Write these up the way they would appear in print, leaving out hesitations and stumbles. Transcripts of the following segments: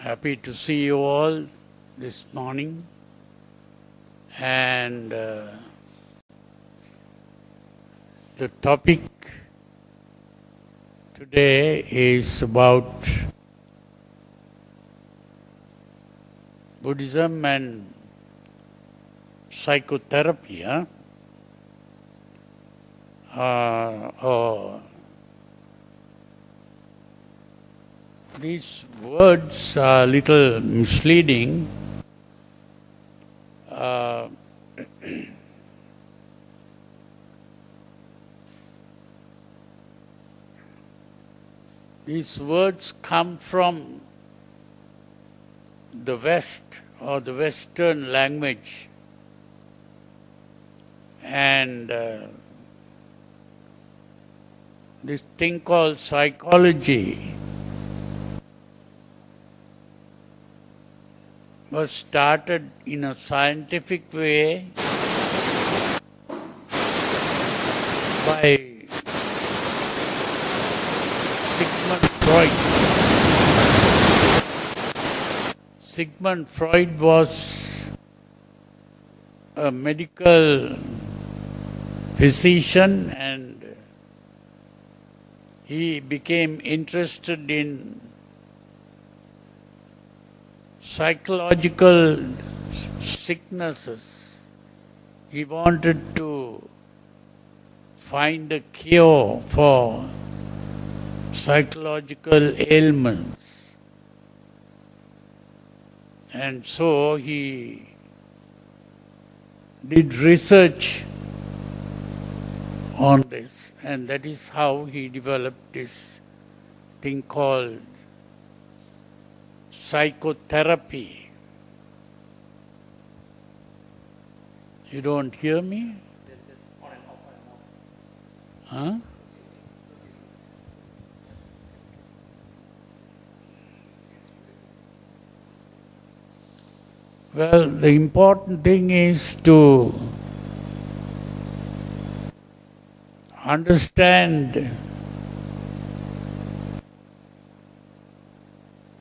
Happy to see you all this morning, and the topic today is about Buddhism and psychotherapy. These words are a little misleading. These words come from the West or the Western language, and this thing called psychology was started in a scientific way by Sigmund Freud. Sigmund Freud was a medical physician, and he became interested in psychological sicknesses. He wanted to find a cure for psychological ailments. And so he did research on this, and that is how he developed this thing called psychotherapy. You don't hear me? Huh? Well, the important thing is to understand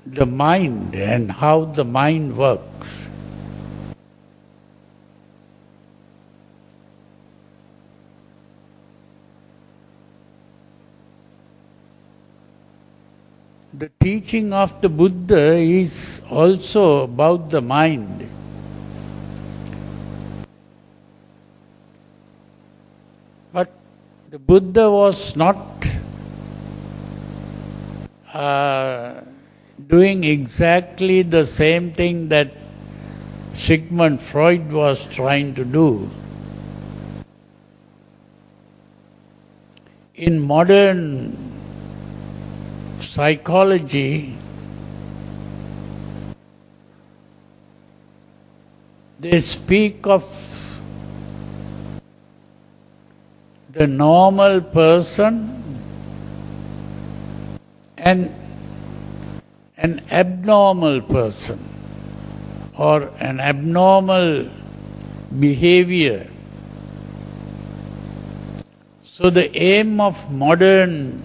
the mind and how the mind works. The teaching of the Buddha is also about the mind. But the Buddha was not doing exactly the same thing that Sigmund Freud was trying to do. In modern psychology, they speak of the normal person and an abnormal person or an abnormal behavior. So the aim of modern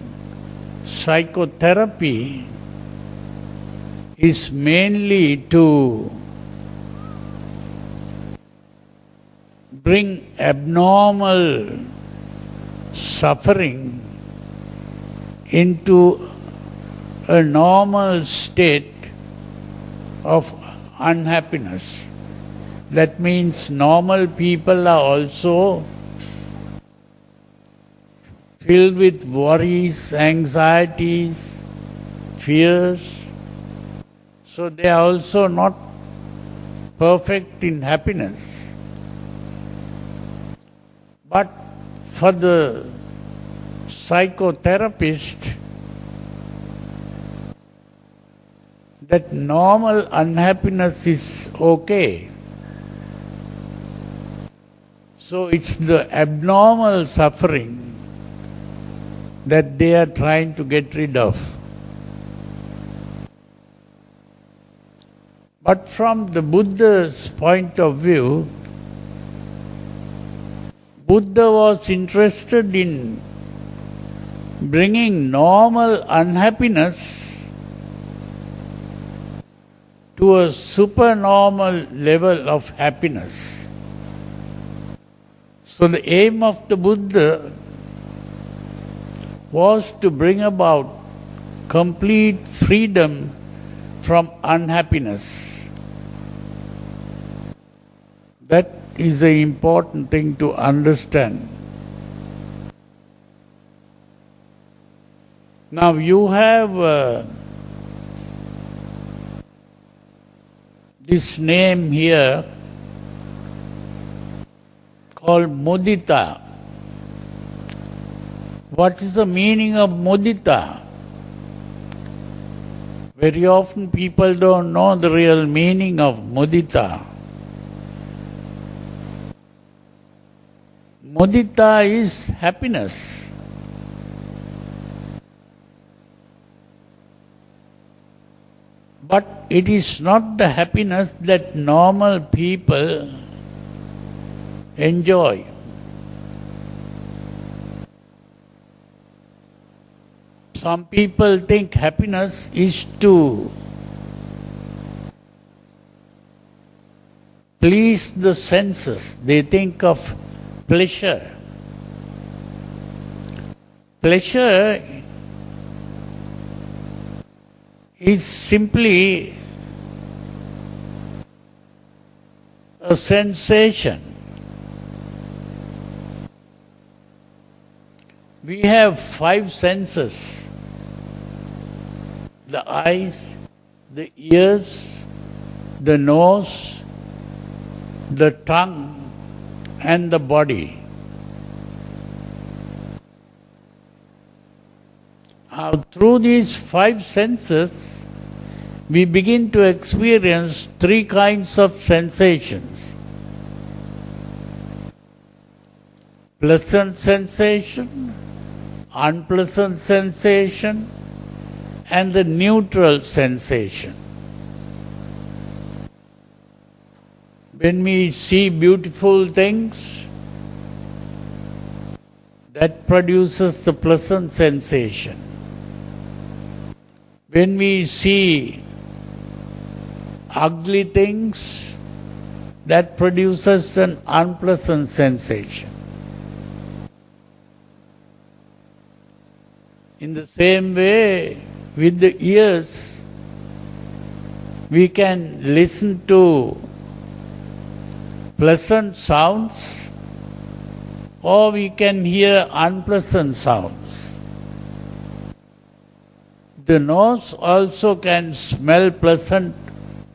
psychotherapy is mainly to bring abnormal suffering into a normal state of unhappiness. That means normal people are also filled with worries, anxieties, fears. So they are also not perfect in happiness. But for the psychotherapist, that normal unhappiness is okay. So it's the abnormal suffering that they are trying to get rid of. But from the Buddha's point of view, Buddha was interested in bringing normal unhappiness to a supernormal level of happiness. So the aim of the Buddha was to bring about complete freedom from unhappiness. That is the important thing to understand. Now you have this name here called mudita. What is the meaning of mudita? Very often people don't know the real meaning of mudita. Mudita is happiness. But it is not the happiness that normal people enjoy. Some people think happiness is to please the senses. They think of pleasure. Pleasure is simply a sensation. We have 5 senses: the eyes, the ears, the nose, the tongue, and the body. Now, through these 5 senses, we begin to experience 3 kinds of sensations. Pleasant sensation, unpleasant sensation, and the neutral sensation. When we see beautiful things, that produces the pleasant sensation. When we see ugly things, that produces an unpleasant sensation. In the same way, with the ears, we can listen to pleasant sounds or we can hear unpleasant sounds. The nose also can smell pleasant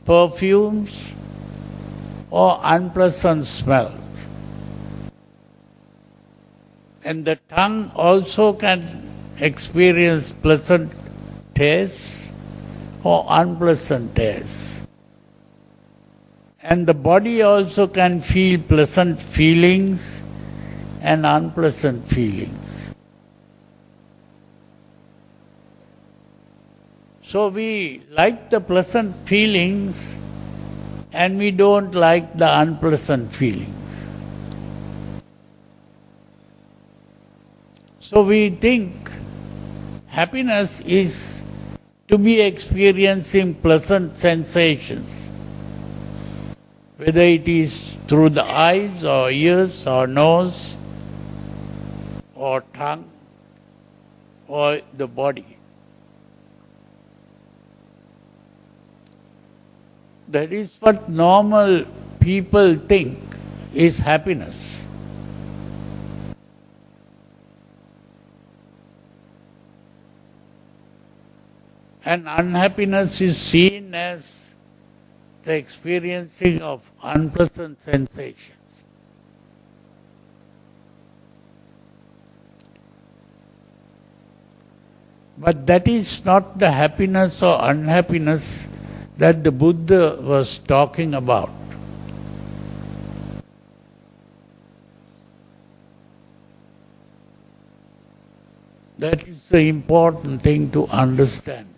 perfumes or unpleasant smells. And the tongue also can experience pleasant tastes or unpleasant tastes. And the body also can feel pleasant feelings and unpleasant feelings. So we like the pleasant feelings and we don't like the unpleasant feelings. So we think happiness is to be experiencing pleasant sensations, whether it is through the eyes or ears or nose or tongue or the body. That is what normal people think is happiness. And unhappiness is seen as the experiencing of unpleasant sensations. But that is not the happiness or unhappiness that the Buddha was talking about. That is the important thing to understand.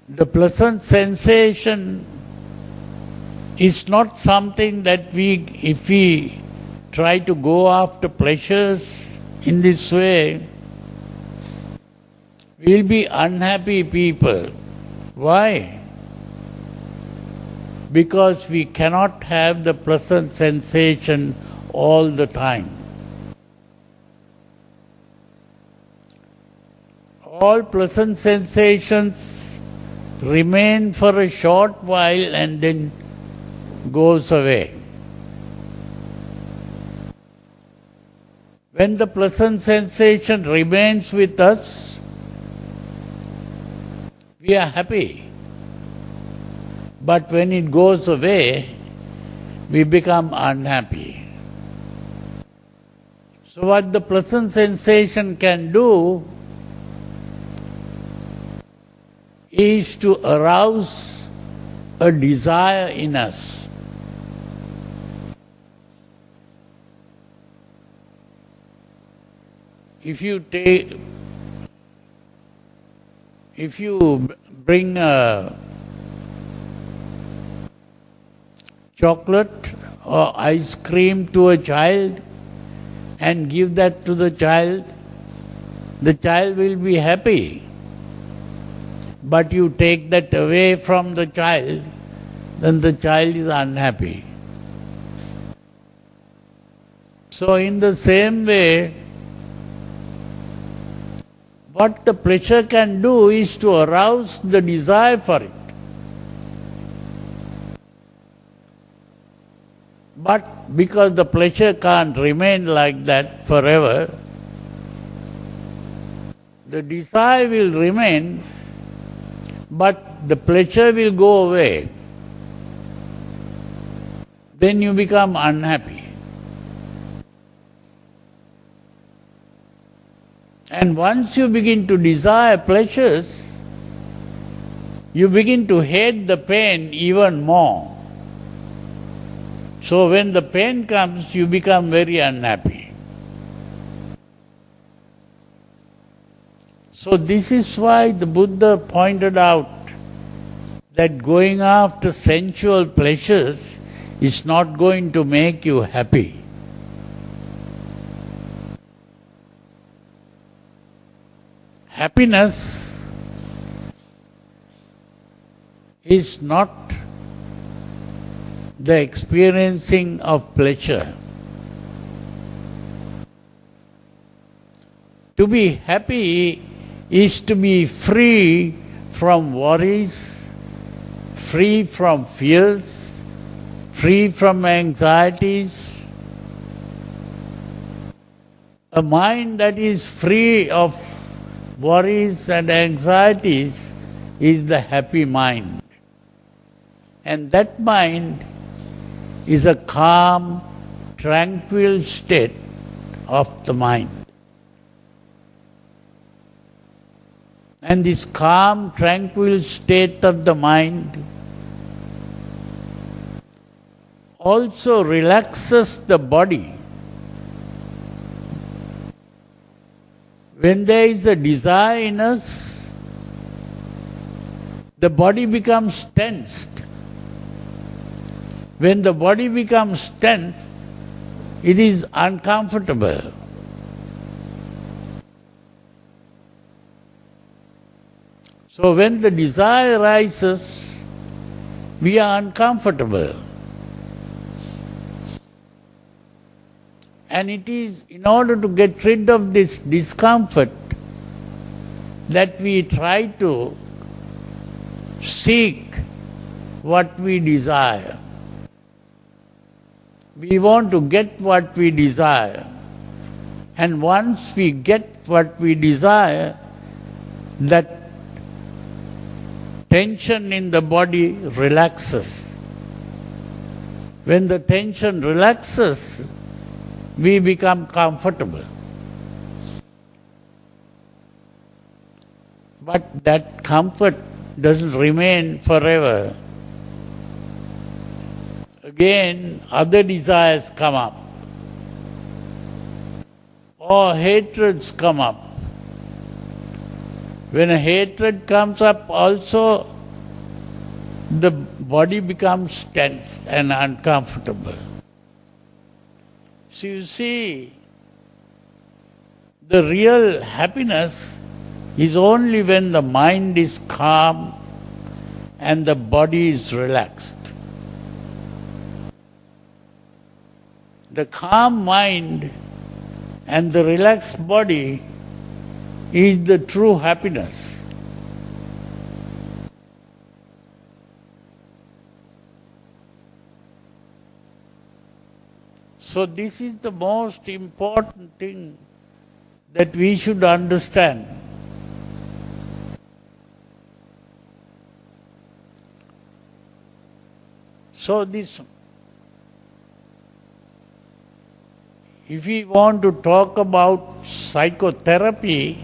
The pleasant sensation is not something that if we try to go after pleasures in this way, we'll be unhappy people. Why? Because we cannot have the pleasant sensation all the time. All pleasant sensations remain for a short while and then goes away. When the pleasant sensation remains with us, we are happy. But when it goes away, we become unhappy. So what the pleasant sensation can do is to arouse a desire in us. If you bring a chocolate or ice cream to a child and give that to the child will be happy. But you take that away from the child, then the child is unhappy. So in the same way, what the pleasure can do is to arouse the desire for it. But because the pleasure can't remain like that forever, the desire will remain, but the pleasure will go away. Then you become unhappy. And once you begin to desire pleasures, you begin to hate the pain even more. So when the pain comes, you become very unhappy. So this is why the Buddha pointed out that going after sensual pleasures is not going to make you happy. Happiness is not the experiencing of pleasure. To be happy is to be free from worries, free from fears, free from anxieties. A mind that is free of worries and anxieties is the happy mind. And that mind is a calm, tranquil state of the mind. And this calm, tranquil state of the mind also relaxes the body. When there is a desire in us, the body becomes tensed. When the body becomes tense, it is uncomfortable. So when the desire arises, we are uncomfortable. And it is in order to get rid of this discomfort that we try to seek what we desire. We want to get what we desire. And once we get what we desire, that tension in the body relaxes. When the tension relaxes, we become comfortable. But that comfort doesn't remain forever. Again, other desires come up, or hatreds come up. When a hatred comes up also, the body becomes tense and uncomfortable. So you see, the real happiness is only when the mind is calm and the body is relaxed. The calm mind and the relaxed body is the true happiness. So this is the most important thing that we should understand. So if we want to talk about psychotherapy,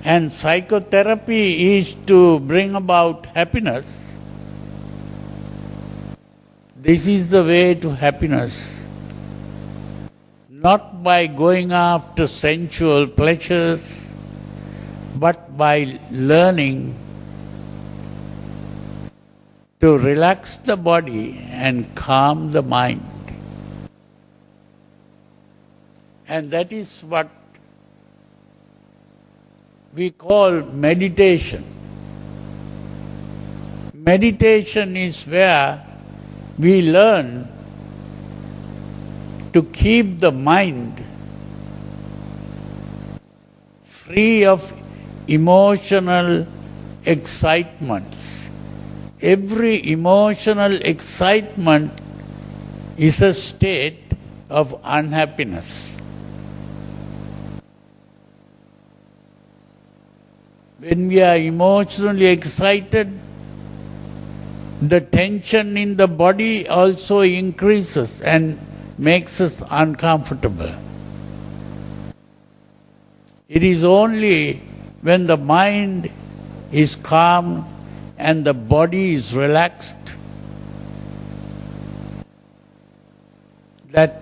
and psychotherapy is to bring about happiness, this is the way to happiness. Not by going after sensual pleasures, but by learning to relax the body and calm the mind. And that is what we call meditation. Meditation is where we learn to keep the mind free of emotional excitements. Every emotional excitement is a state of unhappiness. When we are emotionally excited, the tension in the body also increases and makes us uncomfortable. It is only when the mind is calm and the body is relaxed that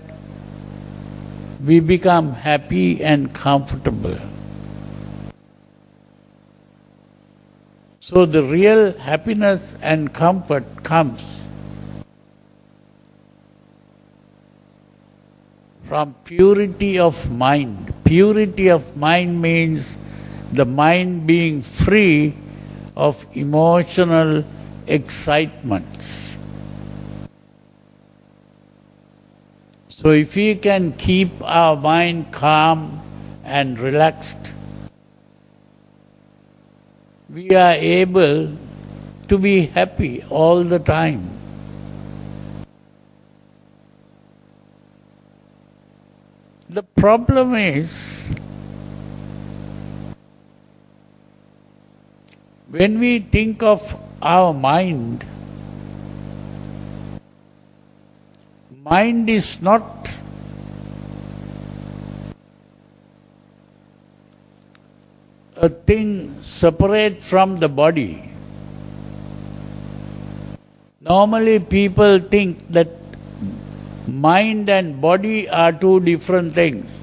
we become happy and comfortable. So the real happiness and comfort comes from purity of mind. Purity of mind means the mind being free of emotional excitements. So if we can keep our mind calm and relaxed, we are able to be happy all the time. The problem is, when we think of our mind, mind is not a thing separate from the body. Normally people think that mind and body are two different things.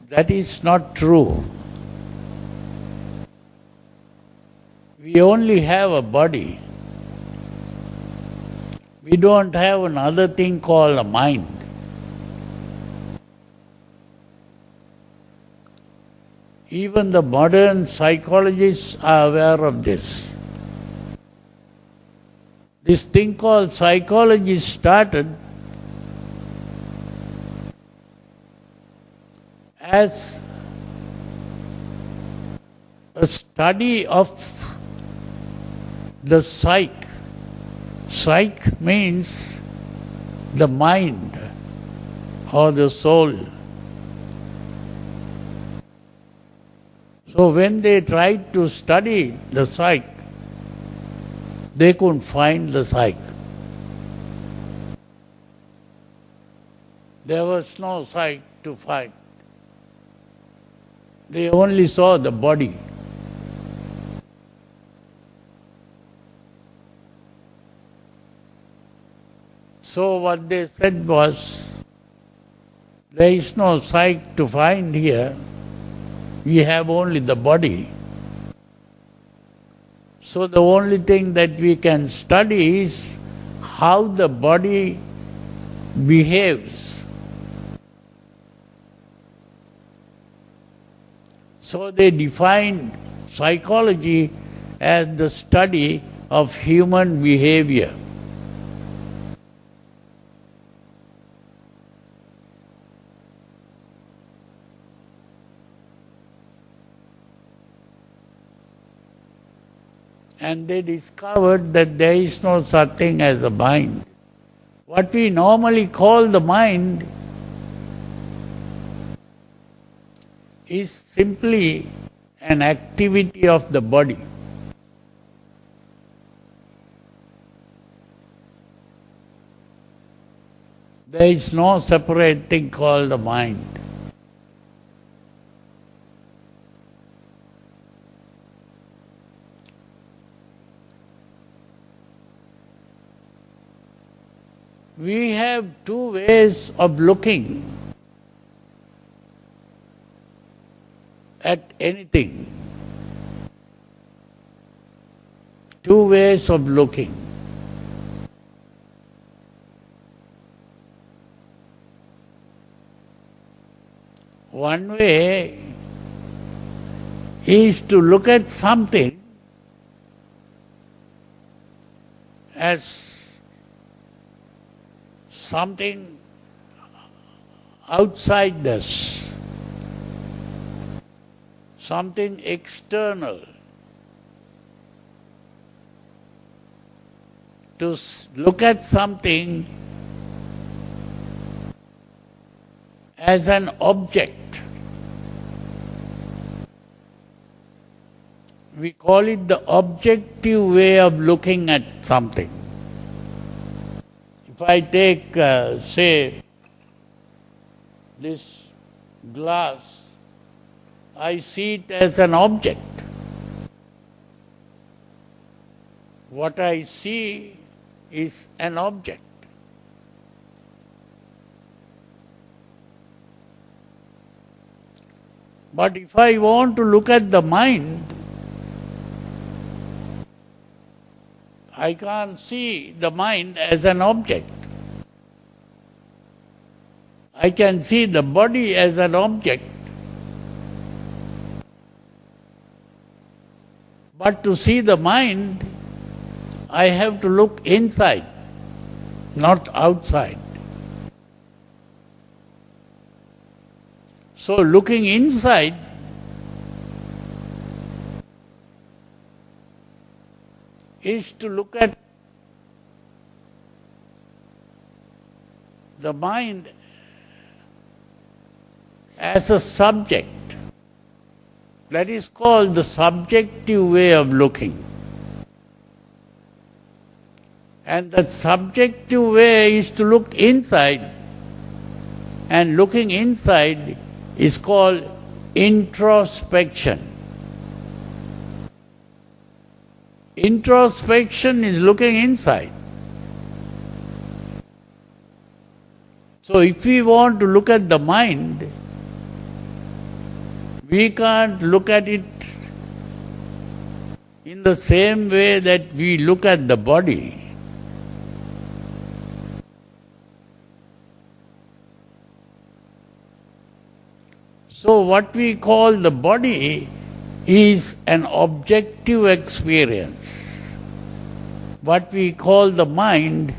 That is not true. We only have a body. We don't have another thing called a mind. Even the modern psychologists are aware of this. This thing called psychology started as a study of the psyche. Psyche means the mind or the soul. So when they tried to study the psyche, they couldn't find the psyche. There was no psyche to find. They only saw the body. So what they said was, there is no psyche to find here. We have only the body. So the only thing that we can study is how the body behaves So they defined psychology as the study of human behavior. And they discovered that there is no such thing as a mind. What we normally call the mind is simply an activity of the body. There is no separate thing called the mind. We have two ways of looking at anything. Two ways of looking. One way is to look at something as something outside us, something external. To look at something as an object. We call it the objective way of looking at something. If I take, say, this glass, I see it as an object. What I see is an object. But if I want to look at the mind, I can't see the mind as an object. I can see the body as an object. But to see the mind, I have to look inside, not outside. So looking inside is to look at the mind as a subject. That is called the subjective way of looking. And that subjective way is to look inside, and looking inside is called introspection. Introspection is looking inside. So if we want to look at the mind, we can't look at it in the same way that we look at the body. So what we call the body is an objective experience. What we call the mind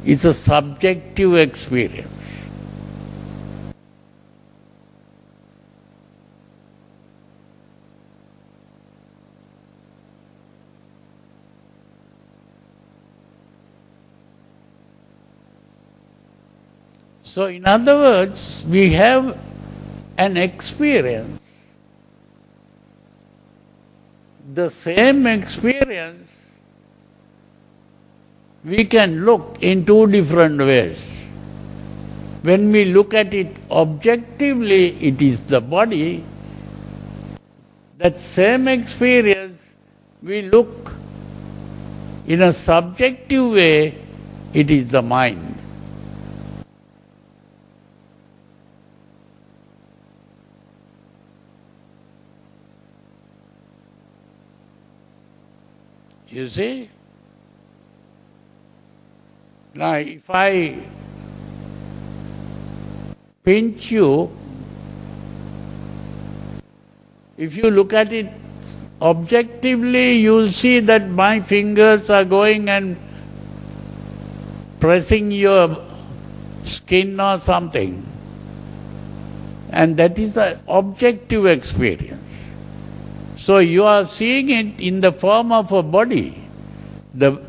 is a subjective experience. So in other words, we have an experience. The same experience we can look in two different ways. When we look at it objectively, it is the body. That same experience we look in a subjective way, it is the mind. You see? Now, if I pinch you, If you look at it objectively, you'll see that my fingers are going and pressing your skin or something. And that is an objective experience. So you are seeing it in the form of a body. The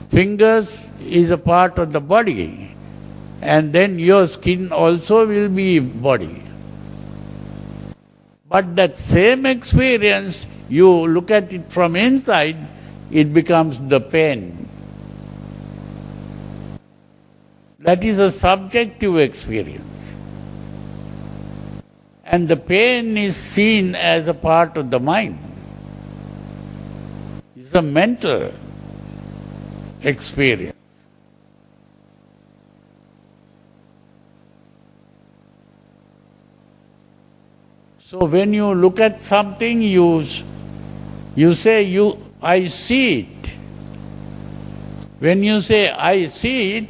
fingers is a part of the body, and then your skin also will be body. But that same experience, you look at it from inside, it becomes the pain. That is a subjective experience. And the pain is seen as a part of the mind. It's a mental experience. So when you look at something, you say, I see it. When you say, I see it,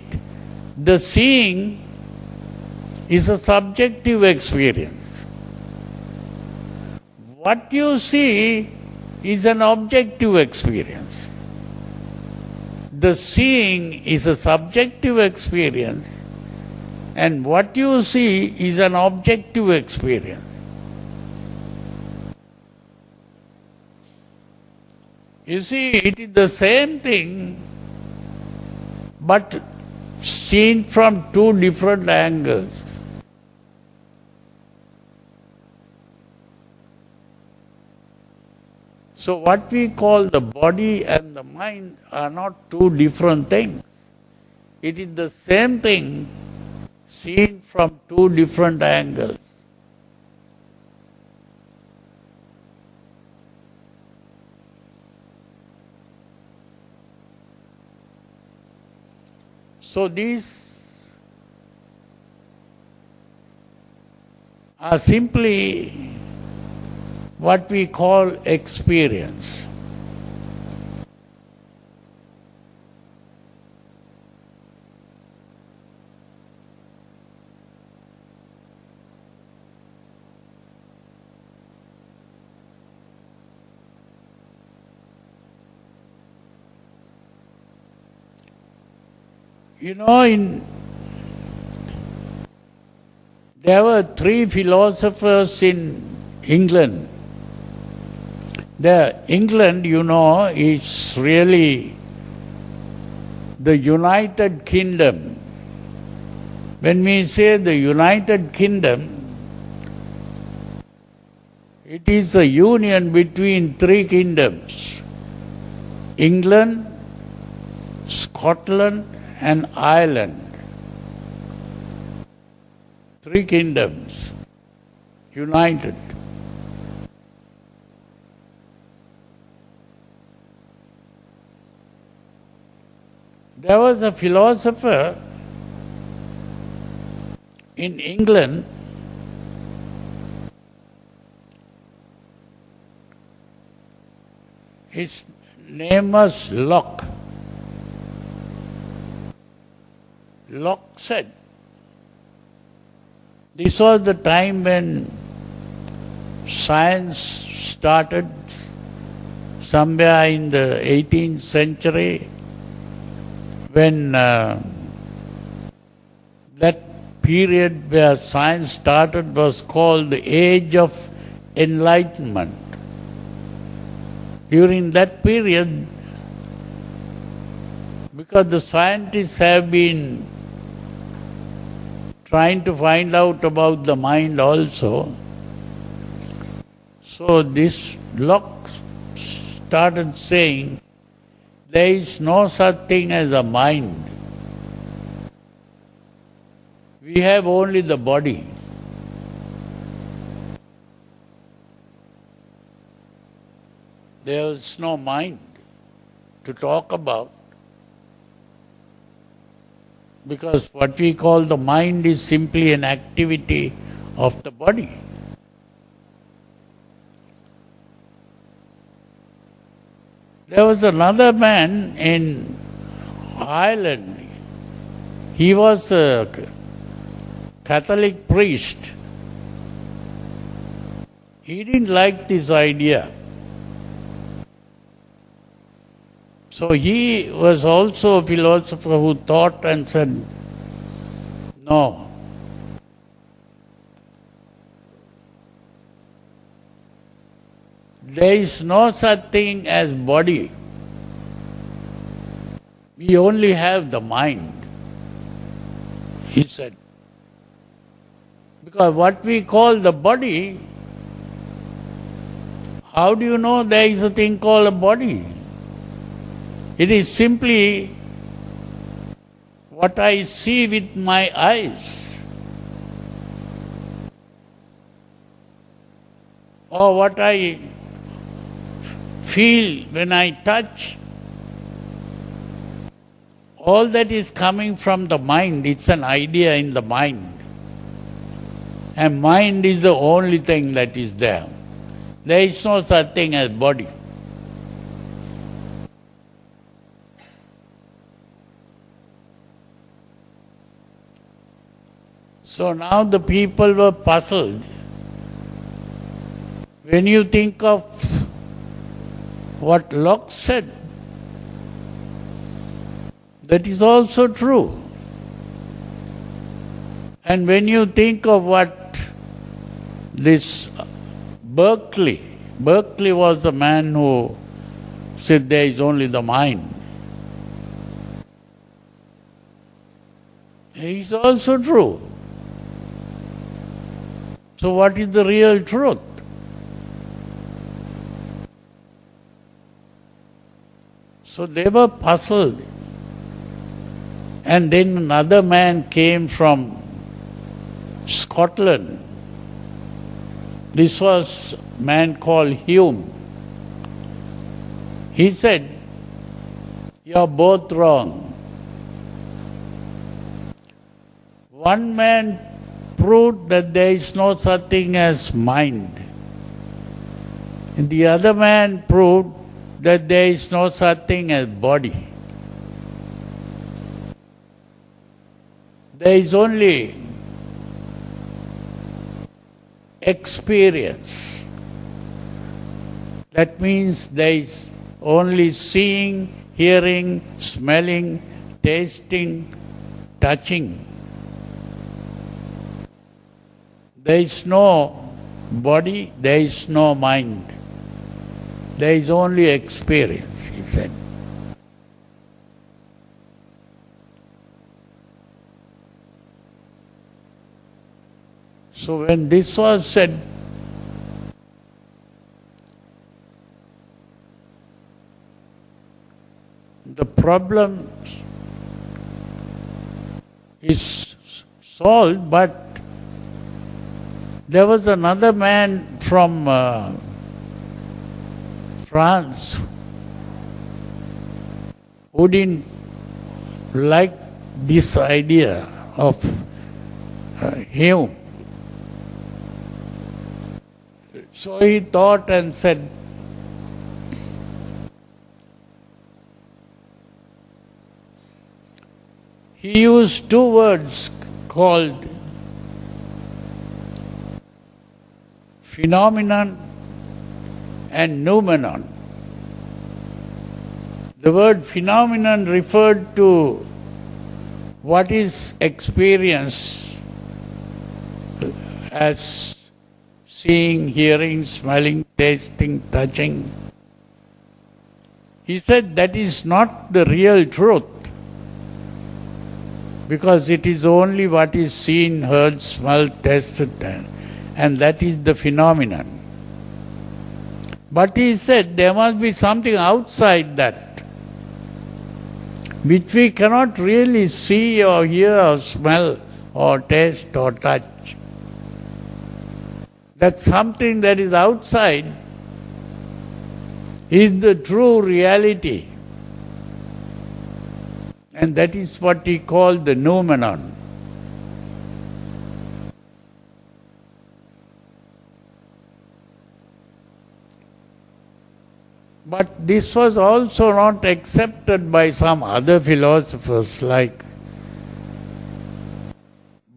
the seeing is a subjective experience. What you see is an objective experience. The seeing is a subjective experience, and what you see is an objective experience. You see, it is the same thing, but seen from two different angles. So what we call the body and the mind are not two different things. It is the same thing seen from two different angles. So these are simply what we call experience. You know, there were three philosophers in England. England, you know, is really the United Kingdom. When we say the United Kingdom, it is a union between three kingdoms: England, Scotland, and Ireland. Three kingdoms united. There was a philosopher in England, his name was Locke. Locke said, this was the time when science started, somewhere in the 18th century, when that period where science started was called the Age of Enlightenment. During that period, because the scientists have been trying to find out about the mind also, so this Locke started saying, there is no such thing as a mind. We have only the body. There is no mind to talk about, because what we call the mind is simply an activity of the body. There was another man in Ireland. He was a Catholic priest. He didn't like this idea. So he was also a philosopher who thought and said, no. There is no such thing as body. We only have the mind, he said. Because what we call the body, how do you know there is a thing called a body? It is simply what I see with my eyes, or what I feel when I touch. All that is coming from the mind. It's an idea in the mind. And mind is the only thing that is there. There is no such thing as body. So now the people were puzzled. When you think of what Locke said, that is also true. And when you think of what this Berkeley was the man who said there is only the mind. It is also true. So what is the real truth? So they were puzzled. And then another man came from Scotland. This was a man called Hume. He said, "You are both wrong. One man proved that there is no such thing as mind. And the other man proved that there is no such thing as body. There is only experience. That means there is only seeing, hearing, smelling, tasting, touching. There is no body, there is no mind. There is only experience," he said. So when this was said, the problem is solved, but there was another man from France who didn't like this idea of Hume. So he thought and said, he used two words called phenomenon and noumenon. The word phenomenon referred to what is experienced as seeing, hearing, smelling, tasting, touching. He said that is not the real truth, because it is only what is seen, heard, smelled, tasted, and that is the phenomenon. But he said there must be something outside that, which we cannot really see or hear or smell or taste or touch. That something that is outside is the true reality. And that is what he called the noumenon. But this was also not accepted by some other philosophers like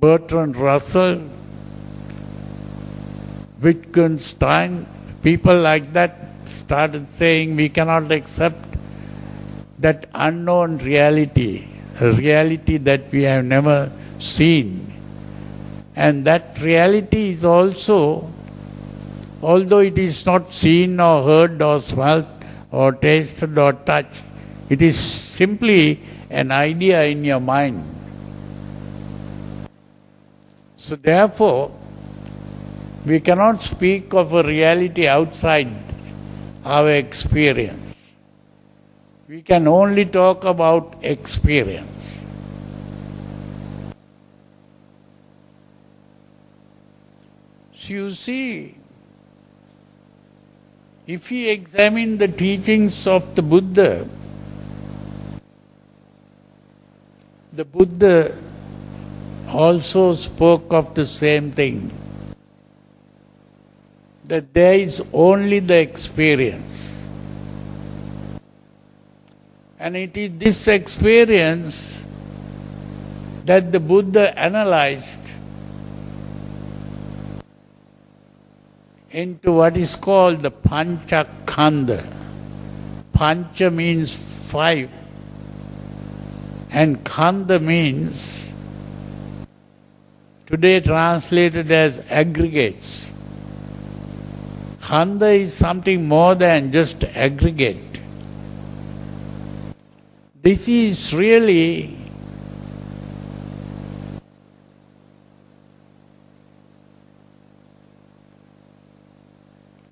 Bertrand Russell Wittgenstein, people like that started saying we cannot accept that unknown reality, a reality that we have never seen. And that reality is also, although it is not seen or heard or smelt or tasted or touched, it is simply an idea in your mind. So therefore, we cannot speak of a reality outside our experience. We can only talk about experience. So you see, if we examine the teachings of the Buddha also spoke of the same thing, that there is only the experience. And it is this experience that the Buddha analyzed into what is called the Pancha Khanda. Pancha means 5 and Khanda means today translated as aggregates. Khanda is something more than just aggregate. This is really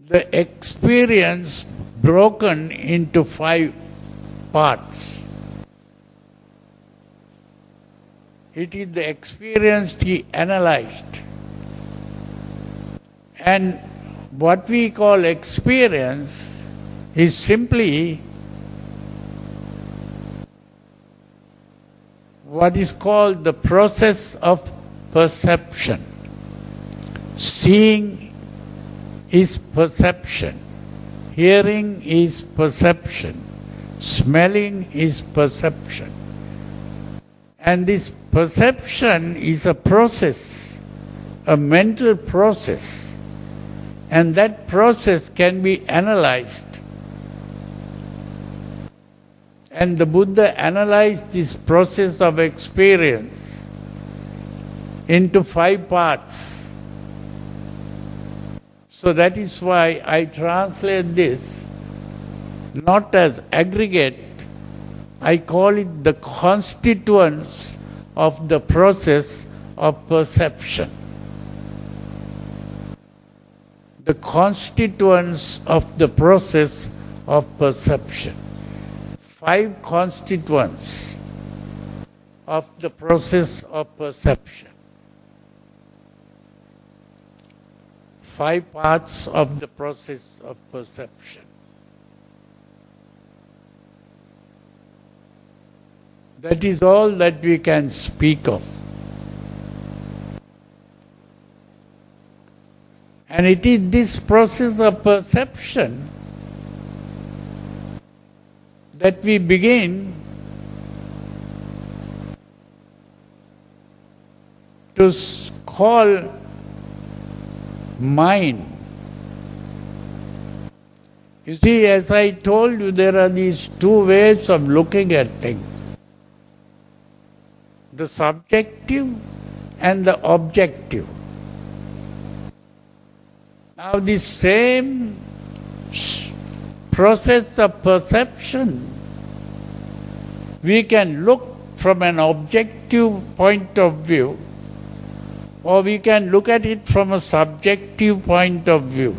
the experience broken into 5 parts. It is the experience he analyzed. And what we call experience is simply what is called the process of perception. Seeing is perception. Hearing is perception. Smelling is perception. And this perception is a process, a mental process. And that process can be analyzed. And the Buddha analyzed this process of experience into 5 parts. So that is why I translate this not as aggregate, I call it the constituents of the process of perception. The constituents of the process of perception. 5 constituents of the process of perception. 5 parts of the process of perception. That is all that we can speak of. And it is this process of perception that we begin to call mind. You see, as I told you, there are these 2 ways of looking at things. The subjective and the objective. Now this same process of perception, we can look from an objective point of view, or we can look at it from a subjective point of view.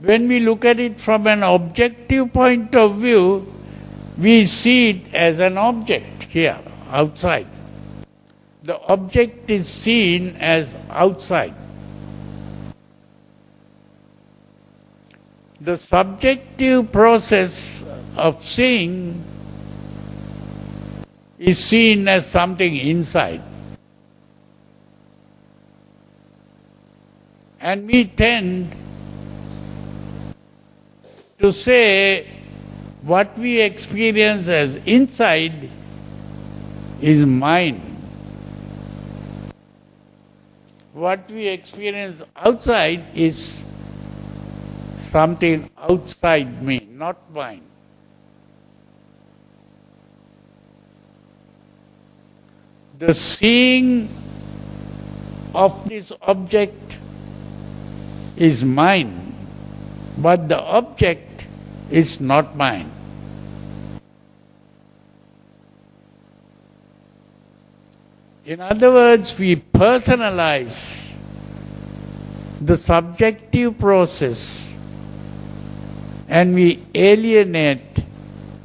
When we look at it from an objective point of view, we see it as an object here, outside. The object is seen as outside. The subjective process of seeing is seen as something inside. And we tend to say what we experience as inside is mind. what we experience outside is something outside me, not mine. The seeing of this object is mine, but the object is not mine. In other words, we personalize the subjective process and we alienate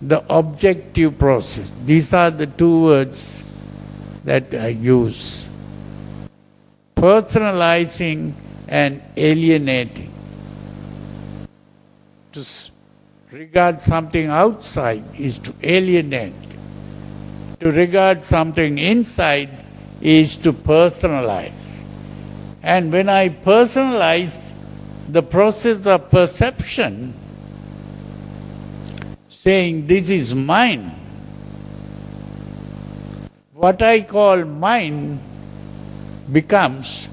the objective process. These are the two words that I use. Personalizing and alienating. To regard something outside is to alienate. To regard something inside is to personalize. And when I personalize, the process of perception, saying this is mine, what I call mine becomes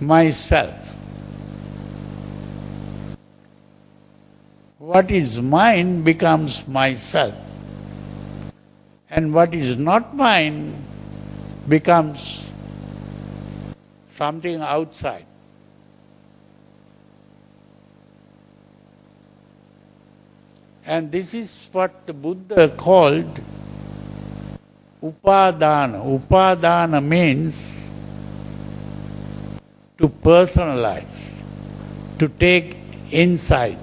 myself. What is mine becomes myself. And what is not mine becomes something outside. And this is what the Buddha called upadana. Upadana means to personalize, to take inside.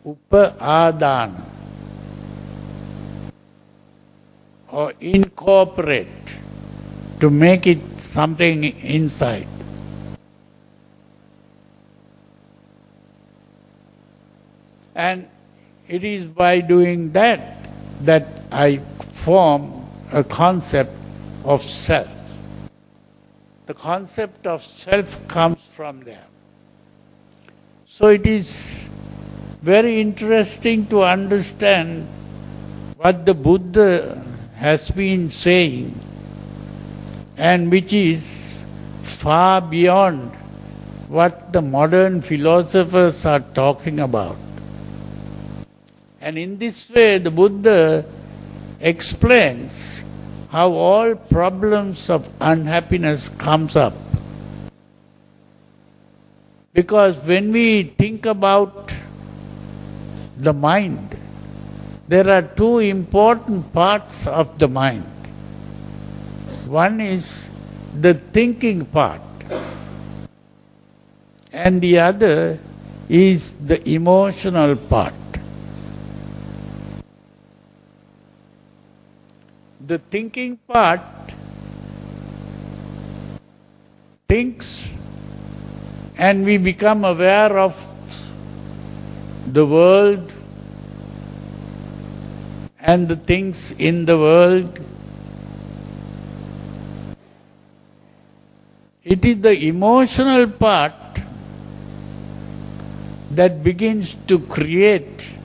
Upadana. Or incorporate, to make it something inside. And it is by doing that that I form a concept of self. The concept of self comes from there. So it is very interesting to understand what the Buddha has been saying, and which is far beyond what the modern philosophers are talking about. And in this way, the Buddha explains how all problems of unhappiness comes up. Because when we think about the mind, there are two important parts of the mind. One is the thinking part, and the other is the emotional part. The thinking part thinks, and we become aware of the world and the things in the world. It is the emotional part that begins to create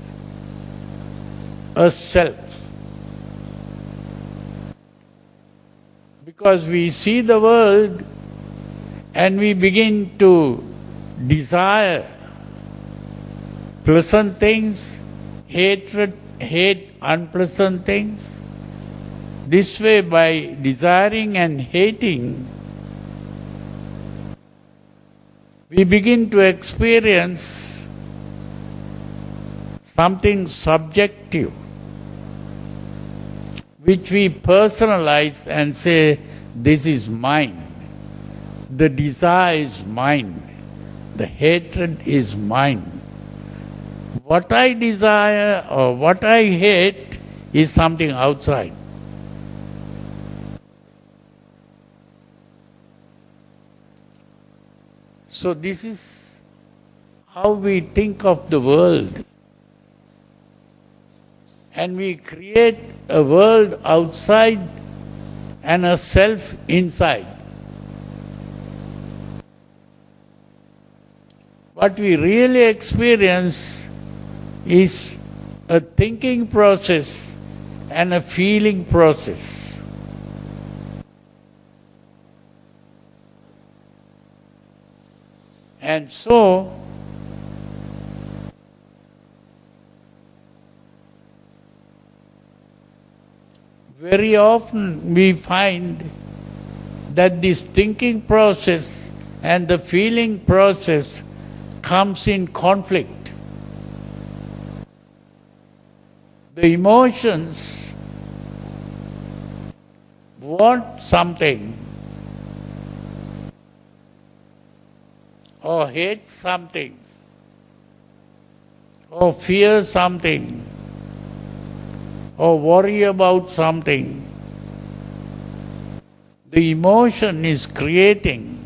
a self. Because we see the world and we begin to desire pleasant things, hate unpleasant things. This way, by desiring and hating, we begin to experience something subjective, which we personalize and say, this is mine. The desire is mine. The hatred is mine. What I desire or what I hate is something outside. So this is how we think of the world. And we create a world outside and a self inside. What we really experience is a thinking process and a feeling process. And so, very often we find that this thinking process and the feeling process comes in conflict. The emotions want something or hate something or fear something or worry about something. The emotion is creating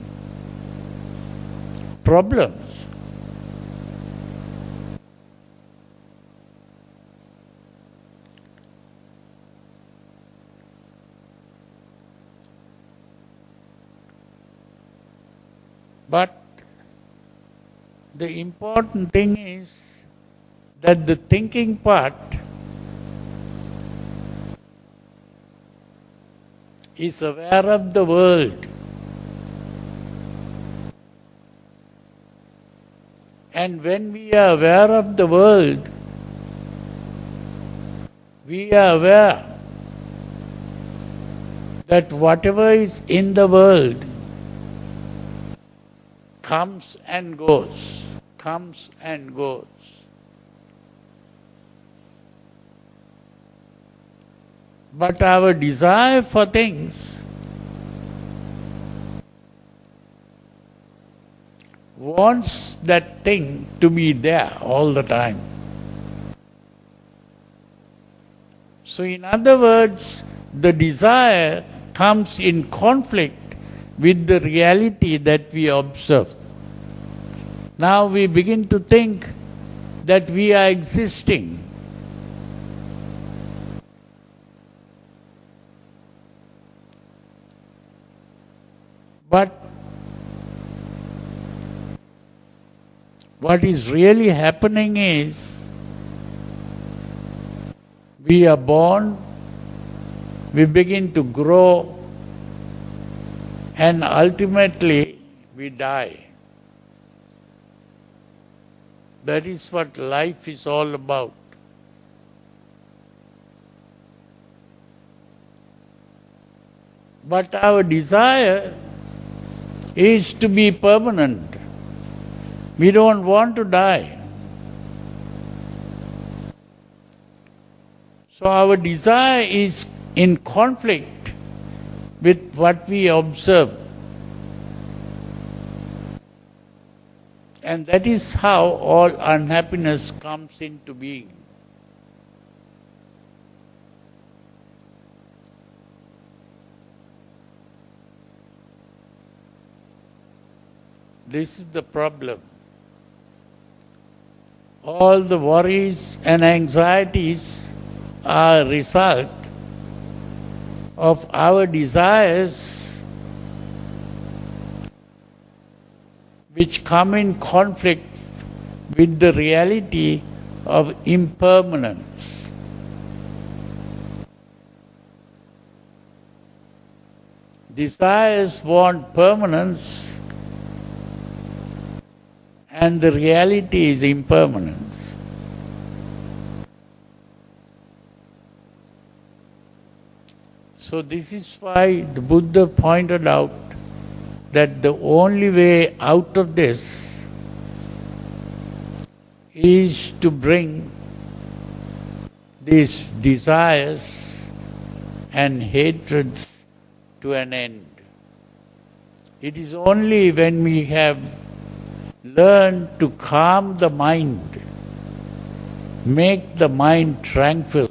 problems. But the important thing is that the thinking part is aware of the world. And when we are aware of the world, we are aware that whatever is in the world comes and goes, comes and goes. But our desire for things wants that thing to be there all the time. So in other words, the desire comes in conflict with the reality that we observe. Now we begin to think that we are existing. But what is really happening is, we are born, we begin to grow, and ultimately we die. That is what life is all about. But our desire is to be permanent. We don't want to die. So our desire is in conflict with what we observe. And that is how all unhappiness comes into being. This is the problem. All the worries and anxieties are a result of our desires which come in conflict with the reality of impermanence. Desires want permanence, and the reality is impermanence. So this is why the Buddha pointed out that the only way out of this is to bring these desires and hatreds to an end. It is only when we have learned to calm the mind, make the mind tranquil.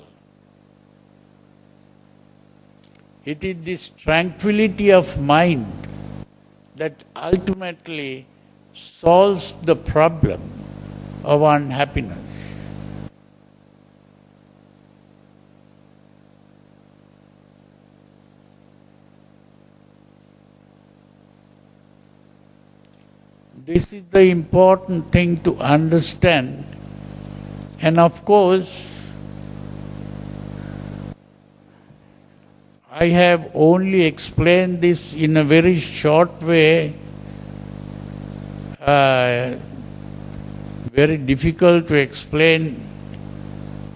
It is this tranquility of mind that ultimately solves the problem of unhappiness. This is the important thing to understand. And of course, I have only explained this in a very short way very difficult to explain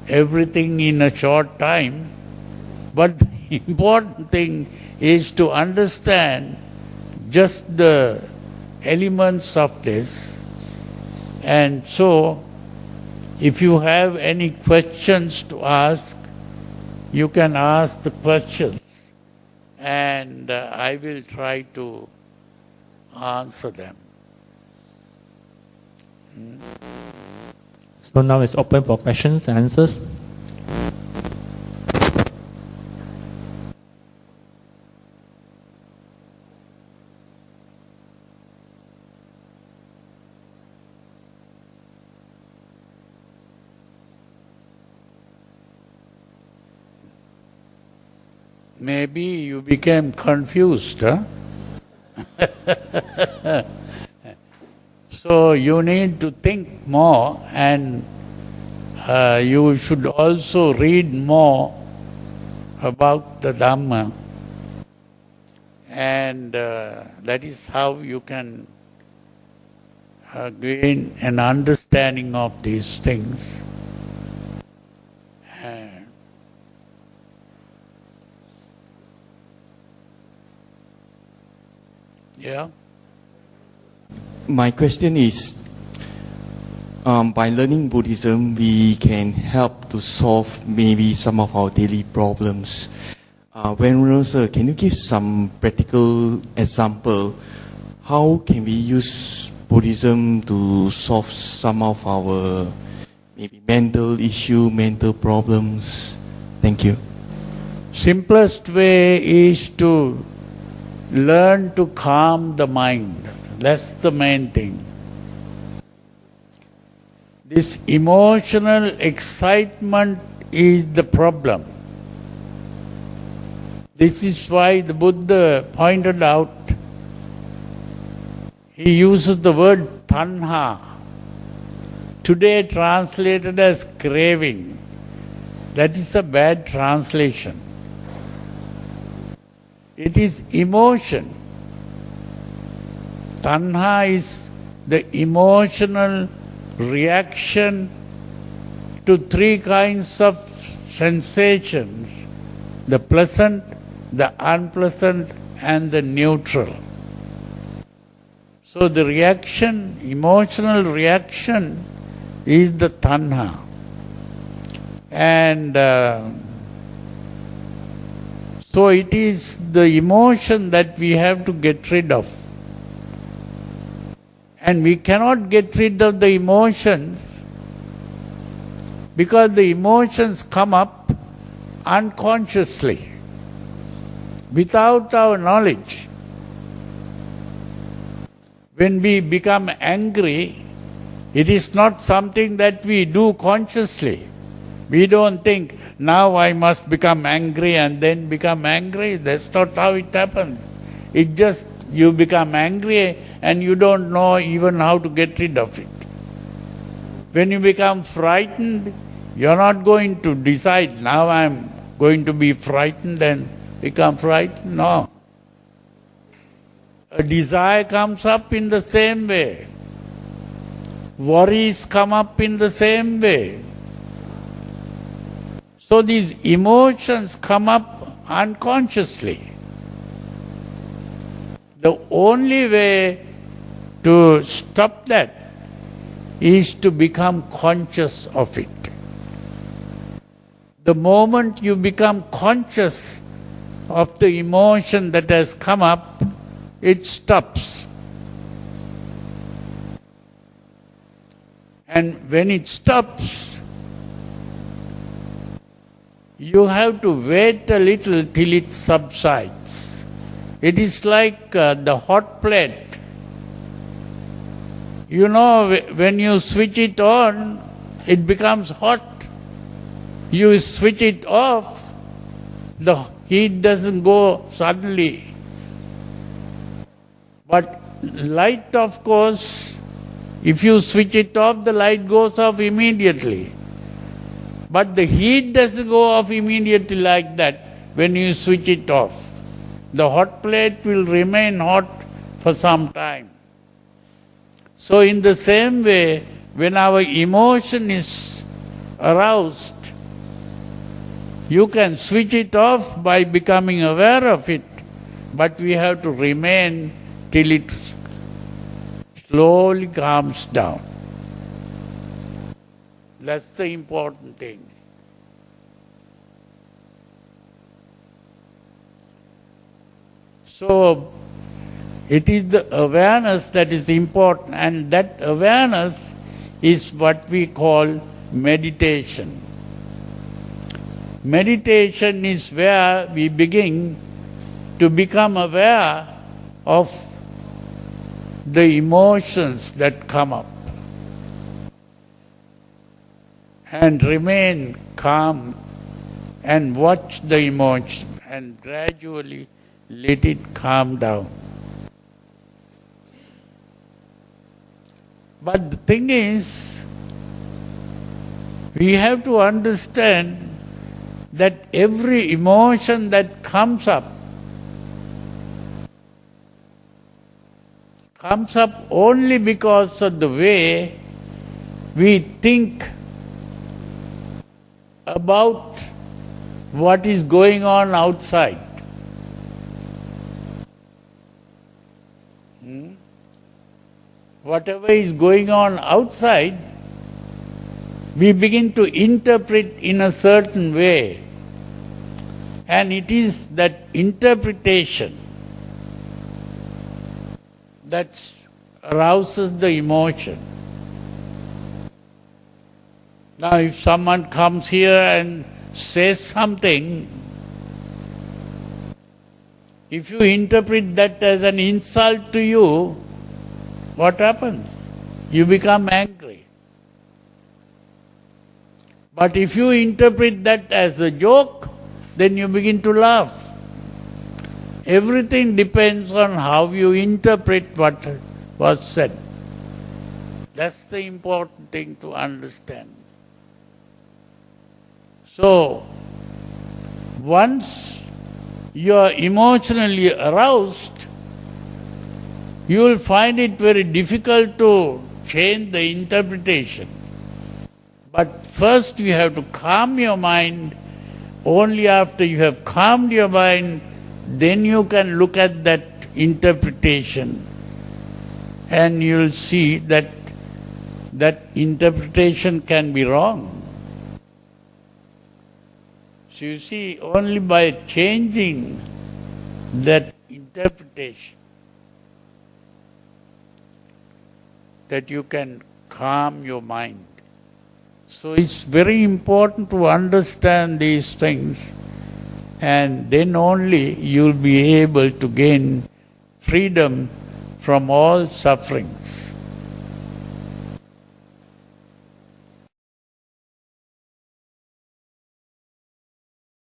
everything in a short time, but the important thing is to understand just the elements of this. And so, if you have any questions to ask, you can ask the questions, and I will try to answer them. So now it's open for questions and answers. Maybe you became confused, huh? So you need to think more, and you should also read more about the Dhamma, and that is how you can gain an understanding of these things. Yeah. My question is, by learning Buddhism, we can help to solve maybe some of our daily problems. Venerable Sir, can you give some practical example? How can we use Buddhism to solve some of our maybe mental issue, mental problems? Thank you. Simplest way is to learn to calm the mind. That's the main thing. This emotional excitement is the problem. This is why the Buddha pointed out, he uses the word tanha, today translated as craving. That is a bad translation. It is emotion. Tanha is the emotional reaction to three kinds of sensations: the pleasant, the unpleasant, and the neutral. So the reaction, emotional reaction, is the tanha. And so it is the emotion that we have to get rid of. And we cannot get rid of the emotions because the emotions come up unconsciously, without our knowledge. When we become angry, it is not something that we do consciously. We don't think, now I must become angry and then become angry. That's not how it happens. It just, you become angry and you don't know even how to get rid of it. When you become frightened, you're not going to decide, now I'm going to be frightened and become frightened. No. A desire comes up in the same way. Worries come up in the same way. So these emotions come up unconsciously. The only way to stop that is to become conscious of it. The moment you become conscious of the emotion that has come up, it stops. And when it stops, you have to wait a little till it subsides. It is like the hot plate. You know, when you switch it on, it becomes hot. You switch it off, the heat doesn't go suddenly. But light, of course, if you switch it off, the light goes off immediately. But the heat doesn't go off immediately like that when you switch it off. The hot plate will remain hot for some time. So in the same way, when our emotion is aroused, you can switch it off by becoming aware of it, but we have to remain till it slowly calms down. That's the important thing. So, it is the awareness that is important, and that awareness is what we call meditation. Meditation is where we begin to become aware of the emotions that come up and remain calm and watch the emotion and gradually let it calm down. But the thing is, we have to understand that every emotion that comes up only because of the way we think about what is going on outside. Whatever is going on outside, we begin to interpret in a certain way. And it is that interpretation that arouses the emotion. Now, if someone comes here and says something, if you interpret that as an insult to you, what happens? You become angry. But if you interpret that as a joke, then you begin to laugh. Everything depends on how you interpret what was said. That's the important thing to understand. So, once you are emotionally aroused, you will find it very difficult to change the interpretation. But first you have to calm your mind. Only after you have calmed your mind, then you can look at that interpretation. And you will see that that interpretation can be wrong. So you see, only by changing that interpretation, that you can calm your mind. So it's very important to understand these things, and then only you will be able to gain freedom from all sufferings.